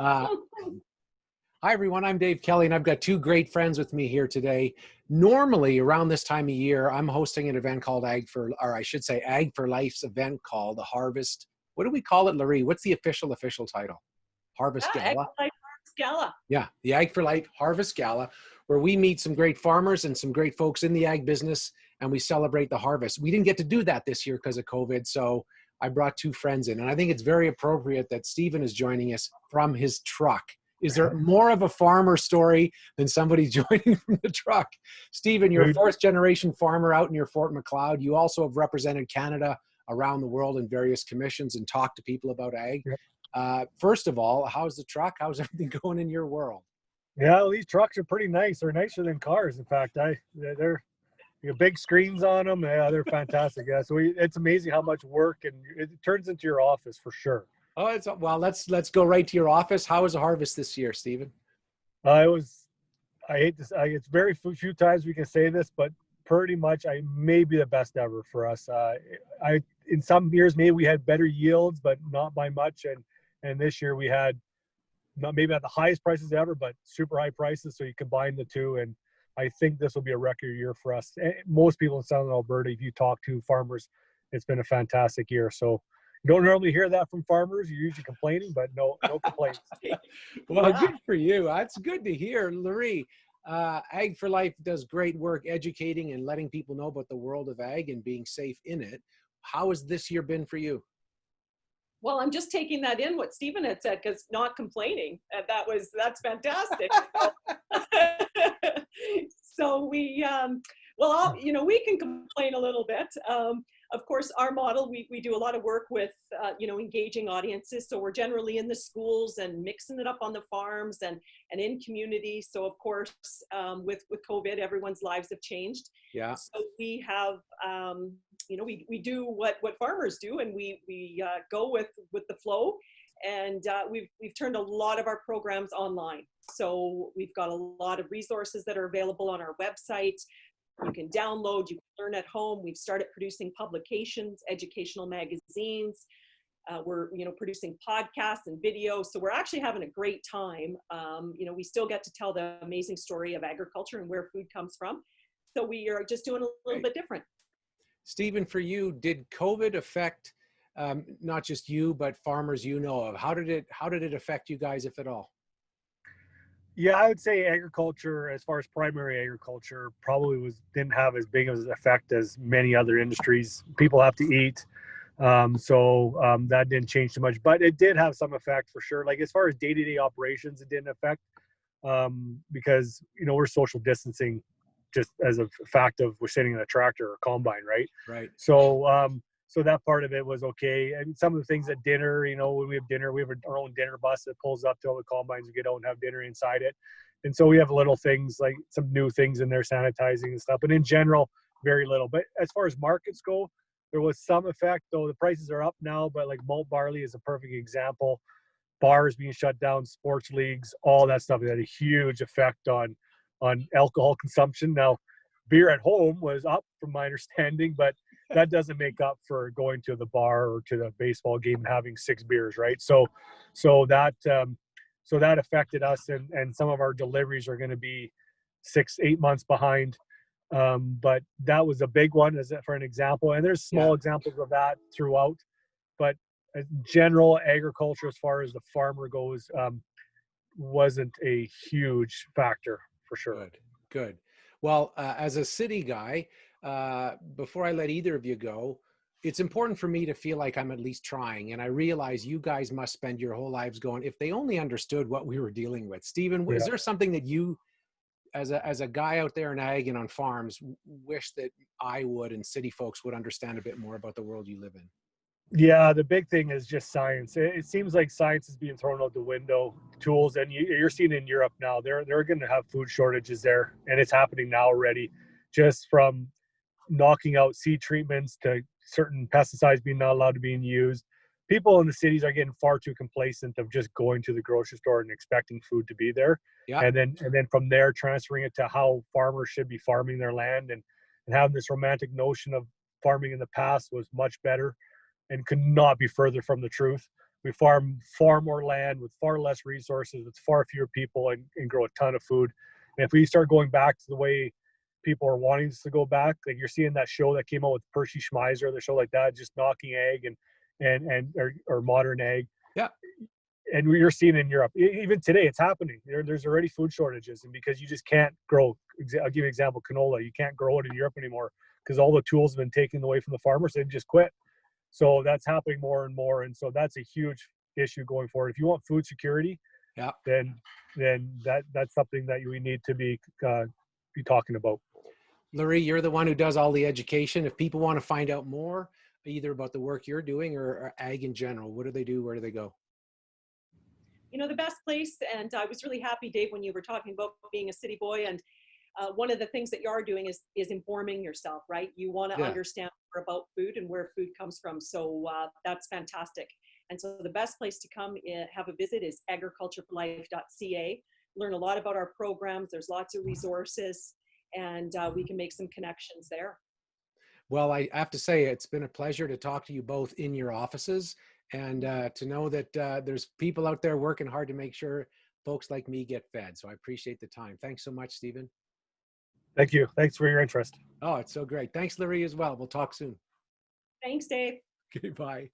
Uh, Hi, everyone. I'm Dave Kelly, and I've got two great friends with me here today. Normally, around this time of year, I'm hosting an event called Ag for Life's event called the Harvest. What do we call it, Luree? What's the official title? Harvest Ag Gala? for Life Gala. Yeah, the Ag for Life Harvest Gala, where we meet some great farmers and some great folks in the ag business, and we celebrate the harvest. We didn't get to do that this year because of COVID, so I brought two friends in, and I think it's very appropriate that Stephen is joining us from his truck. Is there more of a farmer story than somebody joining from the truck? Stephen, you're a fourth generation farmer out near Fort Macleod. You also have represented Canada around the world in various commissions and talked to people about ag. First of all, how's the truck? How's everything going in your world? Yeah, well, these trucks are pretty nice. They're nicer than cars. In fact, they're you got big screens on them. Yeah, they're fantastic. Yeah, so it's amazing how much work and it turns into your office for sure. Oh, well, let's go right to your office. How was the harvest this year, Stephen? I hate this. It's very few times we can say this, but pretty much maybe the best ever for us. In some years maybe we had better yields, but not by much. And this year we had not maybe at the highest prices ever, but super high prices. So you combine the two, and I think this will be a record year for us. Most people in Southern Alberta, if you talk to farmers, it's been a fantastic year. So you don't normally hear that from farmers. You're usually complaining, but no complaints. Well, good for you. That's good to hear. Luree, Ag for Life does great work educating and letting people know about the world of ag and being safe in it. How has this year been for you? Well, I'm just taking that in what Stephen had said, because not complaining. That's fantastic. So we, we can complain a little bit. Of course, our model, we do a lot of work with, engaging audiences. So we're generally in the schools and mixing it up on the farms and in communities. So of course, with COVID, everyone's lives have changed. Yeah. So we have, we do what farmers do, and we go with the flow. And we've turned a lot of our programs online. So we've got a lot of resources that are available on our website. You can download, you can learn at home. We've started producing publications, educational magazines. We're, producing podcasts and videos. So we're actually having a great time. We still get to tell the amazing story of agriculture and where food comes from. So we are just doing a little bit different. Stephen, for you, did COVID affect not just you, but farmers you know of? How did it affect you guys, if at all? Yeah, I would say agriculture, as far as primary agriculture, probably didn't have as big of an effect as many other industries. People have to eat, so that didn't change too much. But it did have some effect for sure. Like as far as day-to-day operations, it didn't affect because we're social distancing, just as a fact of we're sitting in a tractor or combine, right? Right. So that part of it was okay. And some of the things at dinner, when we have dinner, we have our own dinner bus that pulls up to all the combines. We get out and have dinner inside it. And so we have little things like some new things in there, sanitizing and stuff. But in general, very little. But as far as markets go, there was some effect, though the prices are up now. But like malt barley is a perfect example. Bars being shut down, sports leagues, all that stuff had a huge effect on alcohol consumption. Now, beer at home was up from my understanding, but that doesn't make up for going to the bar or to the baseball game and having 6 beers, right? So that affected us, and some of our deliveries are going to be 6-8 months behind. But that was a big one, for an example. And there's small examples of that throughout. But in general, agriculture, as far as the farmer goes, wasn't a huge factor for sure. Good. Well, as a city guy, before I let either of you go, it's important for me to feel like I'm at least trying. And I realize you guys must spend your whole lives going, if they only understood what we were dealing with. Stephen, is there something that you, as a guy out there in ag and on farms, wish that I would and city folks would understand a bit more about the world you live in? Yeah, the big thing is just science. It seems like science is being thrown out the window. Tools, and you're seeing in Europe now, they're going to have food shortages there, and it's happening now already, just from knocking out seed treatments to certain pesticides being not allowed to be used. People in the cities are getting far too complacent of just going to the grocery store and expecting food to be there. Yeah. And then from there transferring it to how farmers should be farming their land, and having this romantic notion of farming in the past was much better and could not be further from the truth. We farm far more land with far less resources, with far fewer people, and grow a ton of food. And if we start going back to the way people are wanting us to go back, like you're seeing that show that came out with Percy Schmeiser, the show like that, just knocking ag or modern ag. Yeah. And you're seeing in Europe, even today, it's happening. There's already food shortages, and because you just can't grow. I'll give you an example: canola. You can't grow it in Europe anymore because all the tools have been taken away from the farmers. They've just quit. So that's happening more and more, and so that's a huge issue going forward. If you want food security, Yeah. then that's something that we need to be talking about. Luree, you're the one who does all the education. If people want to find out more, either about the work you're doing or ag in general, what do they do? Where do they go? The best place, and I was really happy, Dave, when you were talking about being a city boy, and one of the things that you are doing is informing yourself, right? You want to understand more about food and where food comes from. So that's fantastic. And so the best place to come have a visit is agricultureforlife.ca. Learn a lot about our programs. There's lots of resources, and we can make some connections there. Well, I have to say, it's been a pleasure to talk to you both in your offices, and to know that there's people out there working hard to make sure folks like me get fed. So I appreciate the time. Thanks so much, Stephen. Thank you. Thanks for your interest. Oh, it's so great. Thanks, Luree, as well. We'll talk soon. Thanks, Dave. Okay, bye.